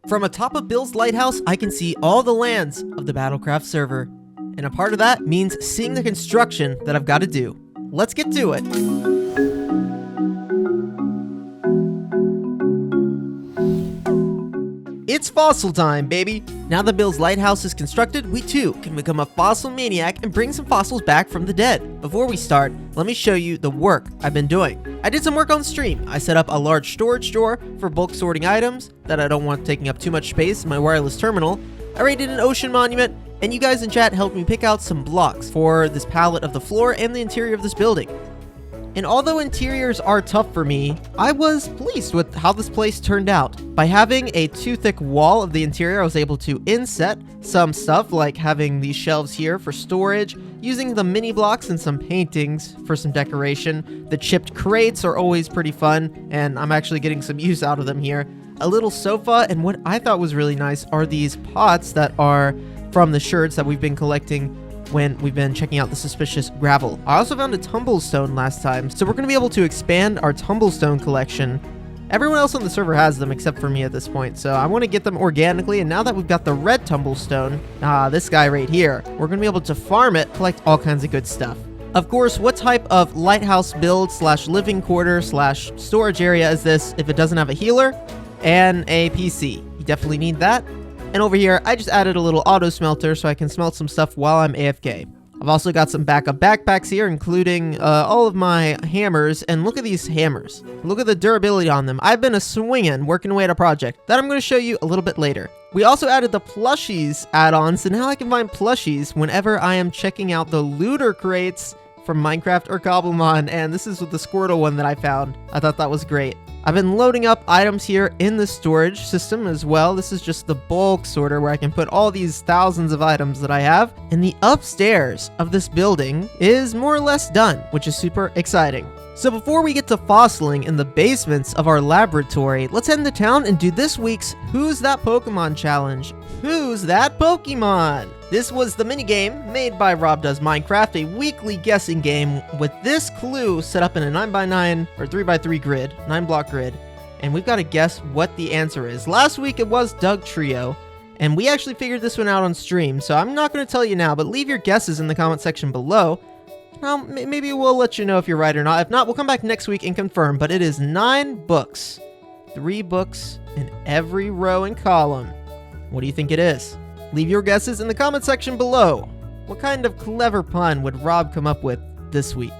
From atop of Bill's lighthouse, I can see all the lands of the BattleCraft server. And a part of that means seeing the construction that I've got to do. Let's get to it. It's fossil time, baby! Now that Bill's lighthouse is constructed, we too can become a fossil maniac and bring some fossils back from the dead. Before we start, let me show you the work I've been doing. I did some work on stream. I set up a large storage door for bulk sorting items that I don't want taking up too much space in my wireless terminal. I raided an ocean monument, and you guys in chat helped me pick out some blocks for this palette of the floor and the interior of this building. And although interiors are tough for me, I was pleased with how this place turned out. By having a too thick wall of the interior, I was able to inset some stuff like having these shelves here for storage, using the mini blocks and some paintings for some decoration. The chipped crates are always pretty fun, and I'm actually getting some use out of them here. A little sofa, and what I thought was really nice are these pots that are from the sherds that we've been collecting when we've been checking out the suspicious gravel. I also found a tumblestone last time, so we're going to be able to expand our tumblestone collection. Everyone else on the server has them except for me at this point, so I want to get them organically, and now that we've got the red tumblestone, this guy right here, we're going to be able to farm it, collect all kinds of good stuff. Of course, what type of lighthouse build slash living quarter slash storage area is this if it doesn't have a healer and a PC? You definitely need that. And over here, I just added a little auto smelter so I can smelt some stuff while I'm AFK. I've also got some backup backpacks here, including all of my hammers. And look at these hammers. Look at the durability on them. I've been a swingin' working away at a project that I'm going to show you a little bit later. We also added the plushies add-on, so now I can find plushies whenever I am checking out the looter crates from Minecraft or Cobblemon. And this is with the Squirtle one that I found. I thought that was great. I've been loading up items here in the storage system as well. This is just the bulk sorter where I can put all these thousands of items that I have. And the upstairs of this building is more or less done, which is super exciting. So before we get to fossiling in the basements of our laboratory, let's head into town and do this week's Who's That Pokemon challenge. Who's that Pokemon? This was the minigame made by Rob Does Minecraft, a weekly guessing game with this clue set up in a 9x9 or 3x3 grid, 9-block grid, and we've got to guess what the answer is. Last week it was Doug Trio, and we actually figured this one out on stream, so I'm not going to tell you now, but leave your guesses in the comment section below. Well, maybe we'll let you know if you're right or not. If not, we'll come back next week and confirm, but it is 9 books. 3 books in every row and column. What do you think it is? Leave your guesses in the comment section below. What kind of clever pun would Rob come up with this week?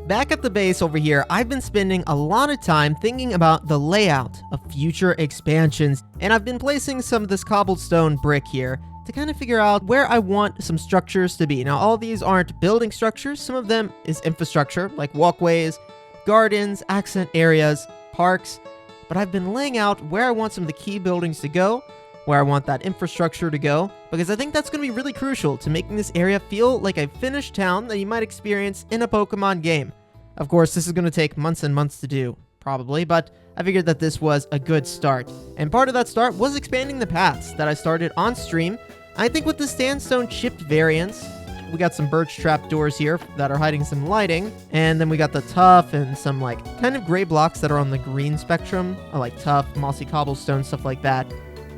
Back at the base over here, I've been spending a lot of time thinking about the layout of future expansions, and I've been placing some of this cobblestone brick here to kind of figure out where I want some structures to be. Now, all these aren't building structures. Some of them is infrastructure, like walkways, gardens, accent areas, parks, but I've been laying out where I want some of the key buildings to go, where I want that infrastructure to go, because I think that's going to be really crucial to making this area feel like a finished town that you might experience in a Pokemon game. Of course, this is going to take months and months to do, probably, but I figured that this was a good start. And part of that start was expanding the paths that I started on stream. I think with the sandstone chipped variants, we got some birch trap doors here that are hiding some lighting, and then we got the tough and some like kind of gray blocks that are on the green spectrum, or like tough, mossy cobblestone, stuff like that.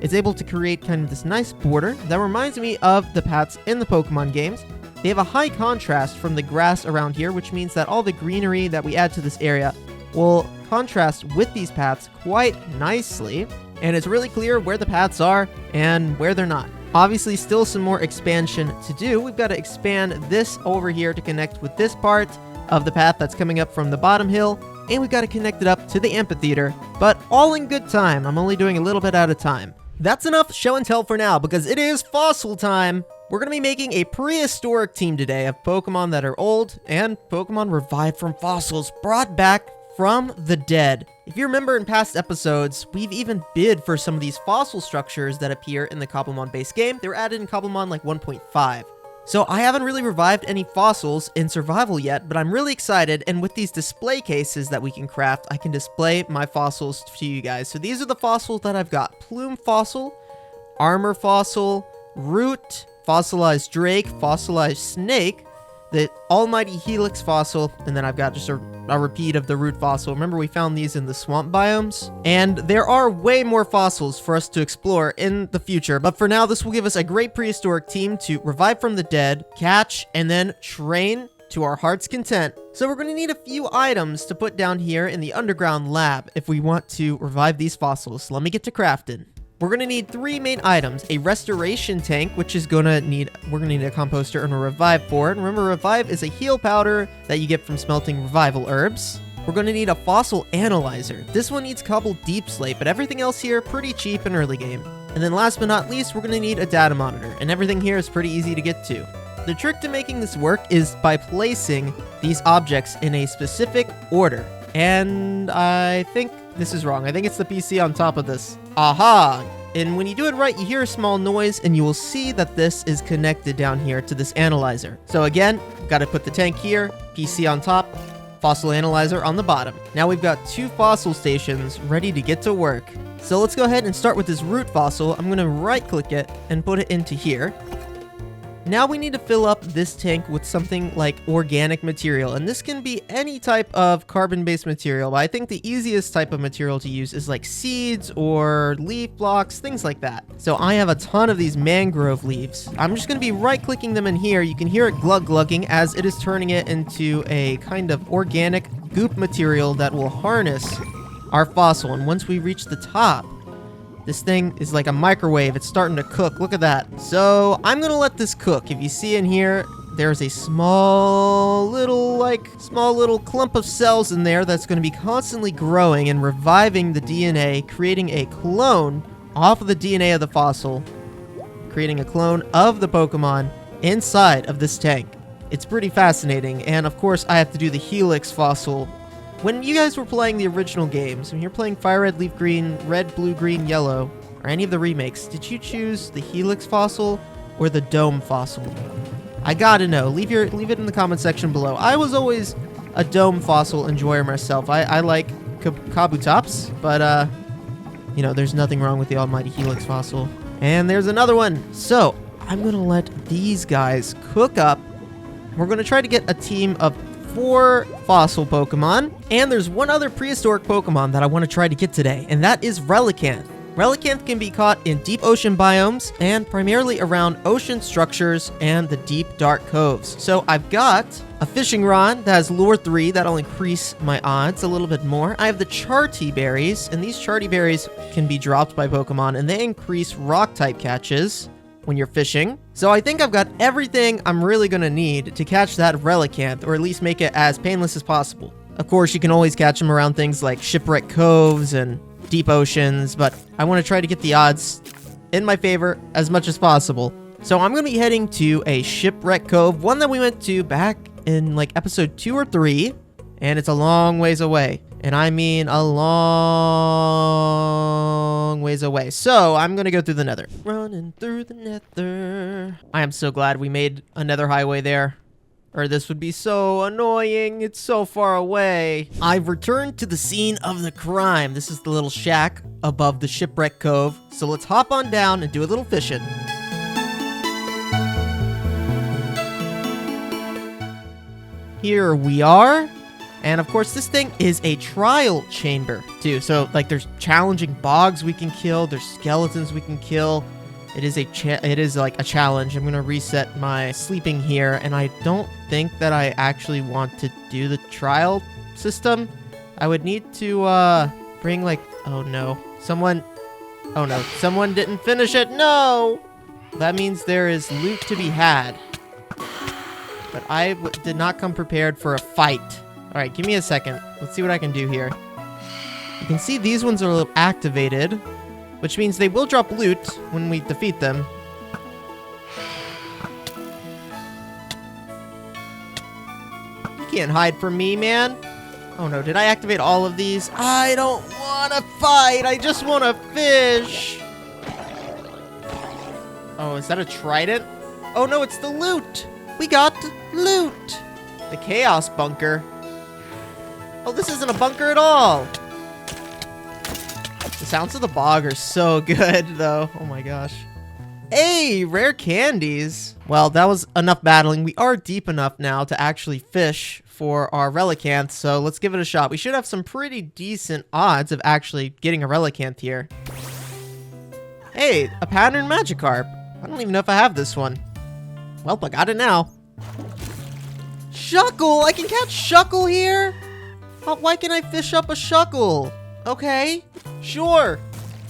It's able to create kind of this nice border that reminds me of the paths in the Pokemon games. They have a high contrast from the grass around here, which means that all the greenery that we add to this area will contrast with these paths quite nicely, and it's really clear where the paths are and where they're not. Obviously, still some more expansion to do. We've got to expand this over here to connect with this part of the path that's coming up from the bottom hill, and we've got to connect it up to the amphitheater, but all in good time. I'm only doing a little bit at a time. That's enough show and tell for now, because it is fossil time. We're going to be making a prehistoric team today of Pokemon that are old and Pokemon revived from fossils, brought back from the dead. If you remember in past episodes, we've even bid for some of these fossil structures that appear in the Cobblemon base game. They were added in Cobblemon like 1.5. So I haven't really revived any fossils in survival yet, but I'm really excited, and with these display cases that we can craft, I can display my fossils to you guys. So these are the fossils that I've got: Plume Fossil, Armor Fossil, Root, Fossilized Drake, Fossilized Snake. the almighty helix fossil, and then I've got just a repeat of the root fossil. Remember, we found these in the swamp biomes, and there are way more fossils for us to explore in the future, but for now, this will give us a great prehistoric team to revive from the dead, catch, and then train to our heart's content. So we're going to need a few items to put down here in the underground lab if we want to revive these fossils. So let me get to crafting. We're going to need 3 main items: a restoration tank, which is we're going to need a composter and a revive for it. Remember, revive is a heal powder that you get from smelting revival herbs. We're going to need a fossil analyzer. This one needs cobble deep slate, but everything else here pretty cheap in early game. And then last but not least, we're going to need a data monitor, and everything here is pretty easy to get to. The trick to making this work is by placing these objects in a specific order. And I think this is wrong. I think it's the PC on top of this. Aha! And when you do it right, you hear a small noise, and you will see that this is connected down here to this analyzer. So again, got to put the tank here, PC on top, fossil analyzer on the bottom. Now we've got 2 fossil stations ready to get to work. So let's go ahead and start with this root fossil. I'm going to right-click it and put it into here. Now we need to fill up this tank with something like organic material, and this can be any type of carbon-based material, but I think the easiest type of material to use is like seeds or leaf blocks, things like that. So I have a ton of these mangrove leaves. I'm just going to be right-clicking them in here. You can hear it glug-glugging as it is turning it into a kind of organic goop material that will harness our fossil, and once we reach the top, this thing is like a microwave. It's starting to cook. Look at that. So I'm going to let this cook. If you see in here, there's a small little clump of cells in there that's going to be constantly growing and reviving the DNA, creating a clone off of the DNA of the fossil, creating a clone of the Pokemon inside of this tank. It's pretty fascinating. And of course, I have to do the helix fossil. When you guys were playing the original games, when you're playing Fire Red, Leaf Green, Red, Blue, Green, Yellow, or any of the remakes, did you choose the helix fossil or the dome fossil? I gotta know. Leave it in the comment section below. I was always a dome fossil enjoyer myself. I like Kabutops, but you know, there's nothing wrong with the almighty helix fossil. And there's another one. So I'm gonna let these guys cook up. We're gonna try to get a team of 4 fossil Pokemon, and there's one other prehistoric Pokemon that I want to try to get today, and that is Relicanth. Relicanth can be caught in deep ocean biomes and primarily around ocean structures and the deep dark coves. So I've got a fishing rod that has lure 3 that'll increase my odds a little bit more. I have the Charty berries, and these Charty berries can be dropped by Pokemon, and they increase rock type catches when you're fishing. So I think I've got everything I'm really gonna need to catch that Relicanth, or at least make it as painless as possible. Of course, you can always catch them around things like shipwreck coves and deep oceans, but I want to try to get the odds in my favor as much as possible. So I'm gonna be heading to a shipwreck cove, one that we went to back in like episode 2 or 3, and it's a long ways away. And I mean a long ways away. So I'm going to go through the nether. Running through the nether. I am so glad we made a nether highway there, or this would be so annoying. It's so far away. I've returned to the scene of the crime. This is the little shack above the shipwreck cove. So let's hop on down and do a little fishing. Here we are. And of course, this thing is a trial chamber too. So like there's challenging bogs we can kill. There's skeletons we can kill. It is like a challenge. I'm going to reset my sleeping here. And I don't think that I actually want to do the trial system. I would need to bring like, oh no, someone didn't finish it. No, that means there is loot to be had. But I did not come prepared for a fight. All right, give me a second. Let's see what I can do here. You can see these ones are activated, which means they will drop loot when we defeat them. You can't hide from me, man. Oh no, did I activate all of these? I don't want to fight. I just want to fish. Oh, is that a trident? Oh no, it's the loot. We got loot. The chaos bunker. Oh, this isn't a bunker at all. The sounds of the bog are so good, though. Oh my gosh. Hey, rare candies. Well, that was enough battling. We are deep enough now to actually fish for our relicanth, so let's give it a shot. We should have some pretty decent odds of actually getting a relicanth here. Hey, a pattern Magikarp. I don't even know if I have this one. Well, I got it now. Shuckle! I can catch Shuckle here? Why can't I fish up a Shuckle? Okay, sure.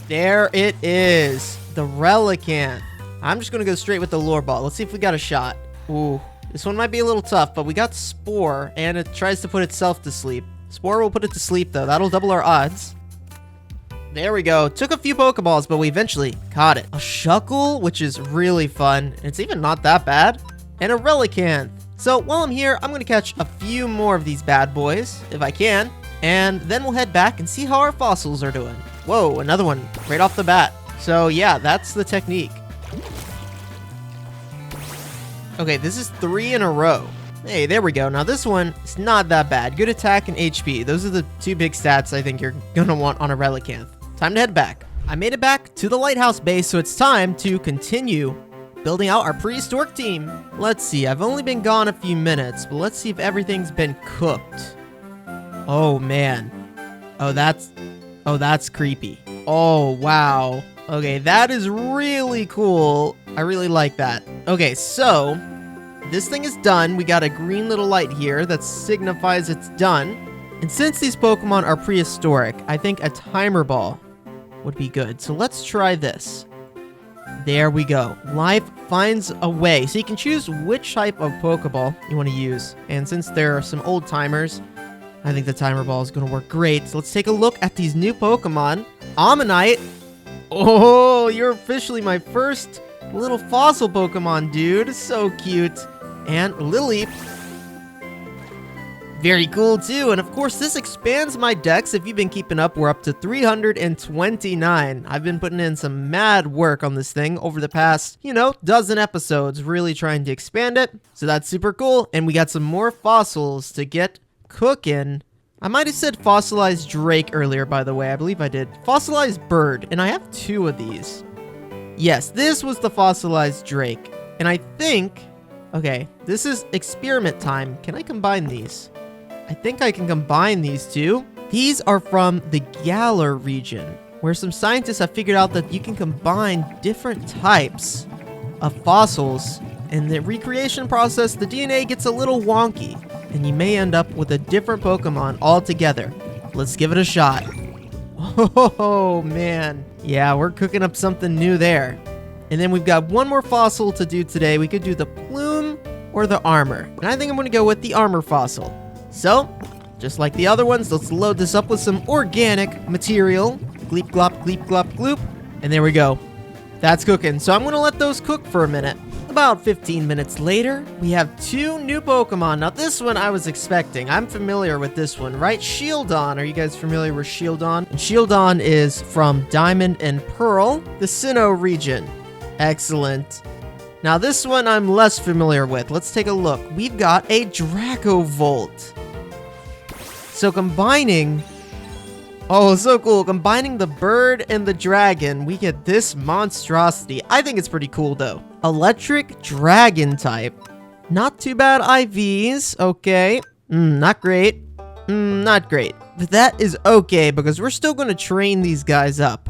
There it is. The relicanth. I'm just gonna go straight with the lure ball. Let's see if we got a shot. Ooh, this one might be a little tough, but we got Spore, and it tries to put itself to sleep. Spore will put it to sleep, though. That'll double our odds. There we go. Took a few Pokeballs, but we eventually caught it. A Shuckle, which is really fun. It's even not that bad. And a relicanth. So while I'm here, I'm gonna catch a few more of these bad boys, if I can. And then we'll head back and see how our fossils are doing. Whoa, another one right off the bat. So yeah, that's the technique. Okay, this is 3 in a row. Hey, there we go. Now this one is not that bad. Good attack and HP. Those are the 2 big stats I think you're gonna want on a relicanth. Time to head back. I made it back to the lighthouse base, so it's time to continue building out our prehistoric team. Let's see, I've only been gone a few minutes, but let's see if everything's been cooked. Oh man. Oh, that's creepy. Oh, wow. Okay, that is really cool. I really like that. Okay, so this thing is done. We got a green little light here that signifies it's done. And since these Pokemon are prehistoric, I think a timer ball would be good. So let's try this. There we go. Life finds a way. So you can choose which type of Pokeball you want to use. And since there are some old timers, I think the timer ball is going to work great. So let's take a look at these new Pokemon. Ammonite. Oh, you're officially my first little fossil Pokemon, dude. So cute. And Lily. Very cool, too. And of course, this expands my decks. If you've been keeping up, we're up to 329. I've been putting in some mad work on this thing over the past, dozen episodes, really trying to expand it. So that's super cool. And we got some more fossils to get cooking. I might have said fossilized Drake earlier, by the way. I believe I did. Fossilized Bird. And I have 2 of these. Yes, this was the fossilized Drake. And I think... Okay, this is experiment time. Can I combine these? I think I can combine these 2. These are from the Galar region, where some scientists have figured out that you can combine different types of fossils. In the recreation process, the DNA gets a little wonky, and you may end up with a different Pokemon altogether. Let's give it a shot. Oh, man. Yeah, we're cooking up something new there. And then we've got one more fossil to do today. We could do the plume or the armor. And I think I'm going to go with the armor fossil. So, just like the other ones, let's load this up with some organic material. Gleep, glop, gleep, glop, gloop. And there we go. That's cooking. So I'm going to let those cook for a minute. About 15 minutes later, we have 2 new Pokemon. Now, this one I was expecting. I'm familiar with this one, right? Shieldon. Are you guys familiar with Shieldon? And Shieldon is from Diamond and Pearl, the Sinnoh region. Excellent. Now, this one I'm less familiar with. Let's take a look. We've got a Dracovolt. So combining... Oh, so cool. Combining the bird and the dragon, we get this monstrosity. I think it's pretty cool, though. Electric Dragon type. Not too bad IVs. Okay. Not great. Not great. But that is okay, because we're still going to train these guys up.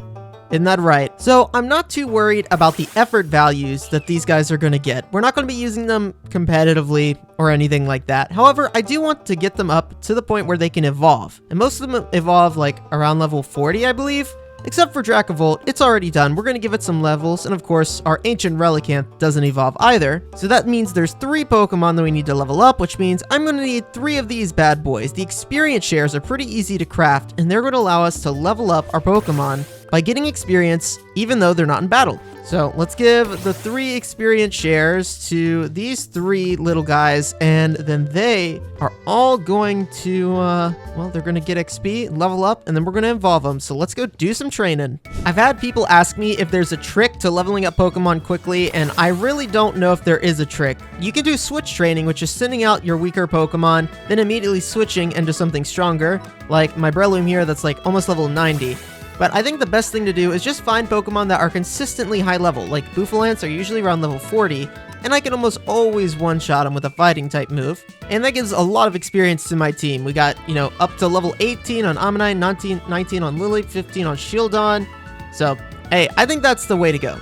Isn't that right? So I'm not too worried about the effort values that these guys are going to get. We're not going to be using them competitively or anything like that. However, I do want to get them up to the point where they can evolve. And most of them evolve like around level 40, I believe. Except for Dracovolt, it's already done. We're going to give it some levels. And of course, our Ancient Relicanth doesn't evolve either. So that means there's 3 Pokemon that we need to level up, which means I'm going to need 3 of these bad boys. The experience shares are pretty easy to craft, and they're going to allow us to level up our Pokemon by getting experience, even though they're not in battle. So let's give the 3 experience shares to these 3 little guys, and then they are all going to, well, they're going to get XP, level up, and then we're going to evolve them. So let's go do some training. I've had people ask me if there's a trick to leveling up Pokemon quickly, and I really don't know if there is a trick. You can do switch training, which is sending out your weaker Pokemon, then immediately switching into something stronger, like my Breloom here that's like almost level 90. But I think the best thing to do is just find Pokemon that are consistently high level, like Bouffalant are usually around level 40, and I can almost always one-shot them with a fighting type move. And that gives a lot of experience to my team. We got, you know, up to level 18 on Ammonite, 19 on Lily, 15 on Shieldon. So, hey, I think that's the way to go.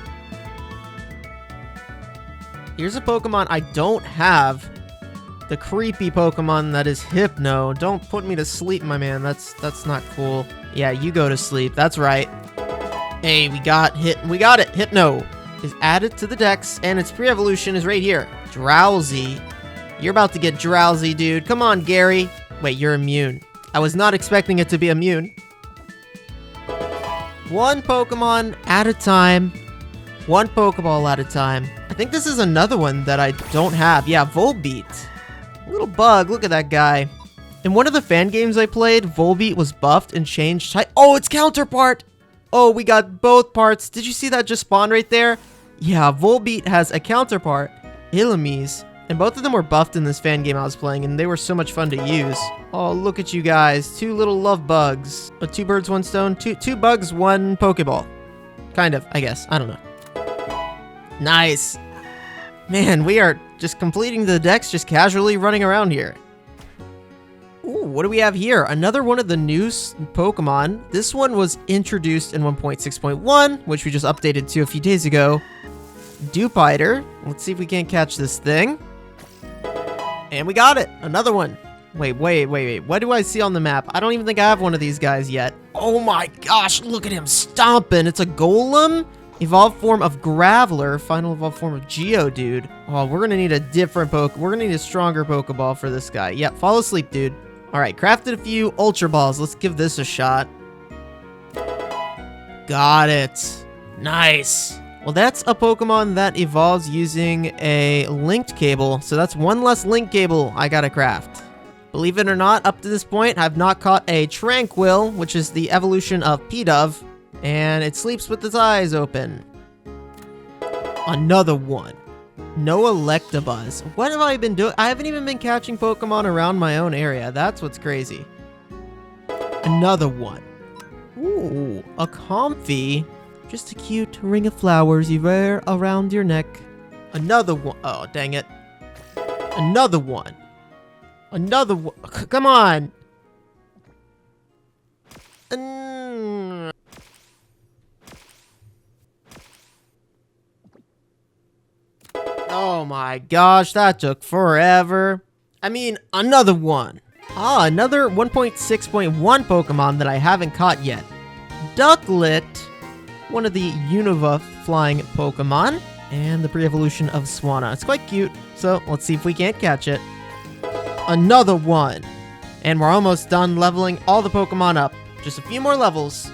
Here's a Pokemon I don't have. The creepy Pokemon that is Hypno. Don't put me to sleep, my man. That's not cool. Yeah, you go to sleep. That's right. Hey, we got it. Hypno is added to the dex, and its pre-evolution is right here. Drowsy. You're about to get drowsy, dude. Come on, Gary. Wait, you're immune. I was not expecting it to be immune. One Pokemon at a time. One Pokeball at a time. I think this is another one that I don't have. Yeah, Volbeat. Little bug, look at that guy. In one of the fan games I played, Volbeat was buffed and changed type. Oh, it's counterpart! Oh, we got both parts. Did you see that just spawn right there? Yeah, Volbeat has a counterpart, Illumise, and both of them were buffed in this fan game I was playing, and they were so much fun to use. Oh, look at you guys. Two little love bugs. Two birds, one stone. Two bugs, one Pokeball. Kind of, I guess. I don't know. Nice. Man, we are just completing the dex, just casually running around here. Ooh, what do we have here? Another one of the new Pokemon. This one was introduced in 1.6.1, which we just updated to a few days ago. Dewpider. Let's see if we can't catch this thing. And we got it. Another one. Wait. What do I see on the map? I don't even think I have one of these guys yet. Oh my gosh, look at him stomping. It's a Golem. Evolved form of Graveler, final evolved form of Geodude. Oh, we're gonna need a different we're gonna need a stronger Pokeball for this guy. Yep, fall asleep, dude. Alright, crafted a few Ultra Balls. Let's give this a shot. Got it. Nice. Well, that's a Pokemon that evolves using a linked cable, so that's one less link cable I gotta craft. Believe it or not, up to this point, I've not caught a Tranquil, which is the evolution of Pidove. And it sleeps with its eyes open. Another one. No Electabuzz. What have I been doing? I haven't even been catching Pokemon around my own area. That's what's crazy. Another one. Ooh, a Comfey. Just a cute ring of flowers you wear around your neck. Another one. Oh, dang it. Another one. Another one. Come on. Oh my gosh, that took forever. I mean, another one. Ah, another 1.6.1 Pokemon that I haven't caught yet. Ducklet, one of the Unova flying Pokemon, and the pre-evolution of Swanna. It's quite cute, so let's see if we can't catch it. Another one. And we're almost done leveling all the Pokemon up. Just a few more levels.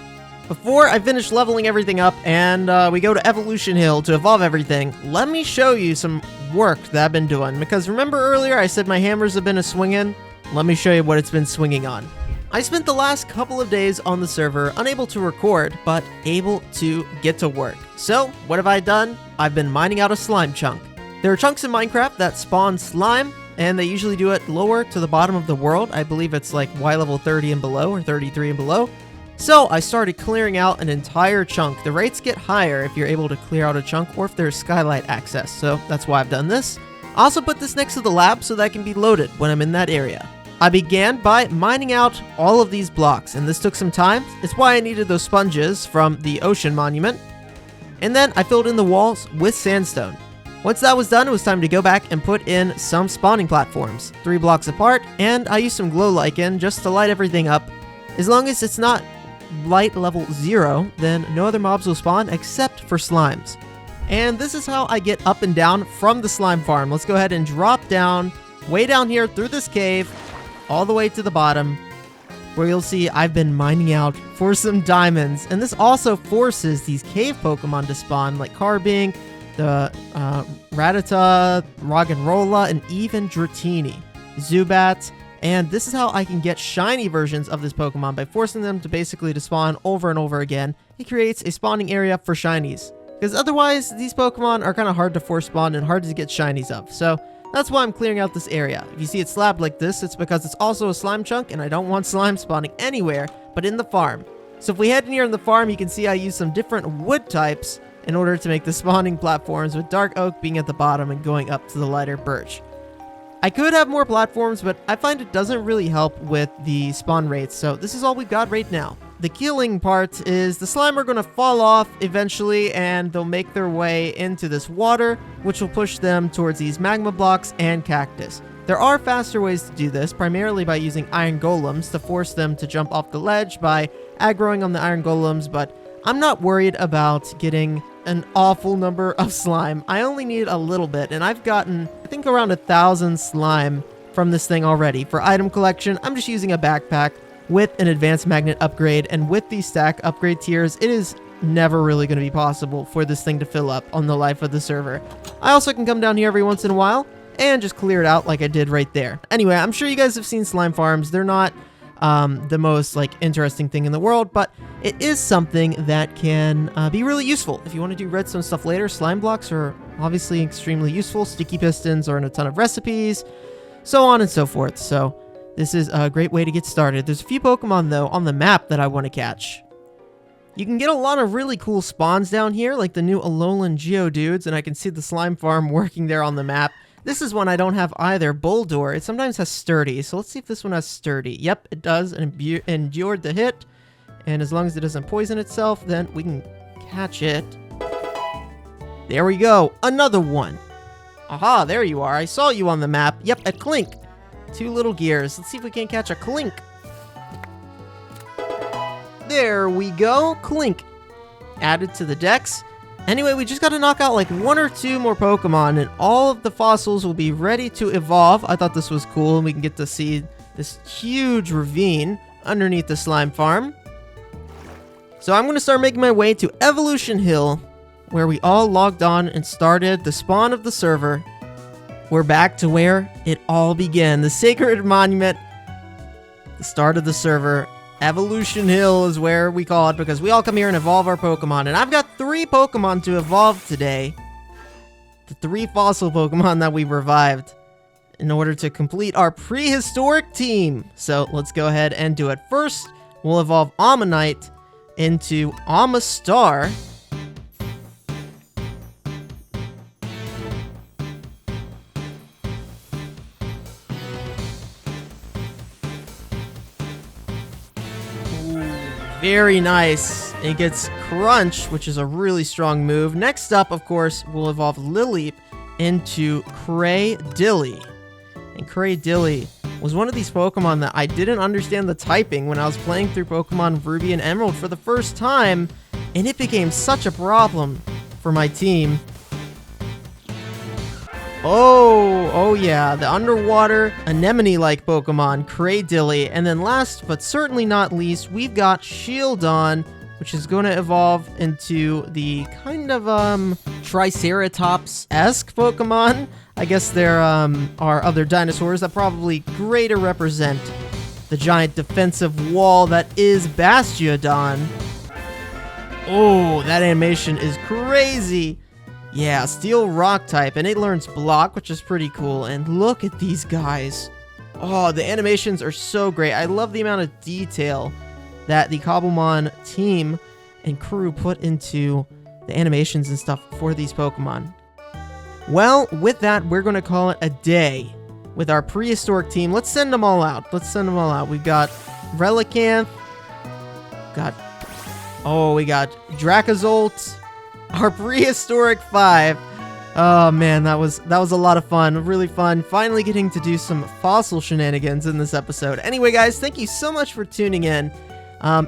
Before I finish leveling everything up and we go to Evolution Hill to evolve everything, let me show you some work that I've been doing. Because remember earlier I said my hammers have been a-swinging? Let me show you what it's been swinging on. I spent the last couple of days on the server unable to record, but able to get to work. So, what have I done? I've been mining out a slime chunk. There are chunks in Minecraft that spawn slime, and they usually do it lower to the bottom of the world. I believe it's like Y level 30 and below, or 33 and below. So I started clearing out an entire chunk. The rates get higher if you're able to clear out a chunk or if there's skylight access, so that's why I've done this. I also put this next to the lab so that can be loaded when I'm in that area. I began by mining out all of these blocks, and this took some time. It's why I needed those sponges from the ocean monument. And then I filled in the walls with sandstone. Once that was done, it was time to go back and put in some spawning platforms, 3 blocks apart, and I used some glow lichen just to light everything up. As long as it's not light level 0, then no other mobs will spawn except for slimes. And this is how I get up and down from the slime farm. Let's go ahead and drop down, way down here through this cave, all the way to the bottom, where you'll see I've been mining out for some diamonds. And this also forces these cave Pokemon to spawn, like Carbink, the Rattata, Roggenrola, and even Dratini, Zubat. And this is how I can get shiny versions of this Pokemon by forcing them to basically to spawn over and over again. It creates a spawning area for shinies. Because otherwise, these Pokemon are kind of hard to force spawn and hard to get shinies of. So that's why I'm clearing out this area. If you see it slabbed like this, it's because it's also a slime chunk and I don't want slime spawning anywhere but in the farm. So if we head in here on the farm, you can see I use some different wood types in order to make the spawning platforms, with dark oak being at the bottom and going up to the lighter birch. I could have more platforms, but I find it doesn't really help with the spawn rates, so this is all we've got right now. The killing part is the slime are going to fall off eventually, and they'll make their way into this water, which will push them towards these magma blocks and cactus. There are faster ways to do this, primarily by using iron golems to force them to jump off the ledge by aggroing on the iron golems, but I'm not worried about getting an awful number of slime. I only need a little bit, and I've gotten, I think, around 1,000 slime from this thing already. For item collection, I'm just using a backpack with an advanced magnet upgrade, and with these stack upgrade tiers, it is never really going to be possible for this thing to fill up on the life of the server. I also can come down here every once in a while and just clear it out like I did right there. Anyway, I'm sure you guys have seen slime farms. They're not the most interesting thing in the world, but it is something that can be really useful. If you want to do redstone stuff later, slime blocks are obviously extremely useful. Sticky pistons are in a ton of recipes, so on and so forth. So this is a great way to get started. There's a few Pokemon, though, on the map that I want to catch. You can get a lot of really cool spawns down here, like the new Alolan Geodudes, and I can see the slime farm working there on the map. This is one I don't have either, Bulldor. It sometimes has Sturdy, so let's see if this one has Sturdy. Yep, it does, and endured the hit. And as long as it doesn't poison itself, then we can catch it. There we go, another one. Aha, there you are. I saw you on the map. Yep, a Clink. 2 little gears. Let's see if we can't catch a Clink. There we go, Clink. Added to the dex. Anyway, we just got to knock out like 1 or 2 more Pokemon, and all of the fossils will be ready to evolve. I thought this was cool, and we can get to see this huge ravine underneath the slime farm. So I'm going to start making my way to Evolution Hill, where we all logged on and started the spawn of the server. We're back to where it all began, the sacred monument, the start of the server. Evolution Hill is where we call it, because we all come here and evolve our Pokemon. And I've got 3 Pokemon to evolve today. The 3 fossil Pokemon that we've revived in order to complete our prehistoric team. So let's go ahead and do it. First, we'll evolve Ammonite into Amistar. Very nice. It gets Crunch, which is a really strong move. Next up, of course, we'll evolve Lileep into Craydilly. And Craydilly was one of these Pokemon that I didn't understand the typing when I was playing through Pokemon Ruby and Emerald for the first time, and it became such a problem for my team. Oh yeah, the underwater anemone-like Pokemon, Craydilly. And then last but certainly not least, we've got Shieldon, which is going to evolve into the kind of Triceratops-esque Pokemon. I guess there are other dinosaurs that probably greater represent the giant defensive wall that is Bastiodon. Oh, that animation is crazy. Yeah, Steel Rock type, and it learns Block, which is pretty cool. And look at these guys. Oh, the animations are so great. I love the amount of detail that the Cobblemon team and crew put into the animations and stuff for these Pokemon. Well, with that, we're going to call it a day with our prehistoric team. Let's send them all out. We've got Relicanth. We got Dracozolt. Our prehistoric 5. Oh man, that was a lot of fun. Really fun. Finally getting to do some fossil shenanigans in this episode. Anyway, guys, thank you so much for tuning in.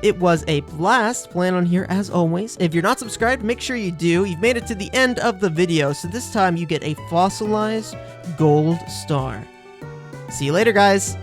It was a blast playing on here as always. If you're not subscribed, make sure you do. You've made it to the end of the video, so this time you get a fossilized gold star. See you later, guys.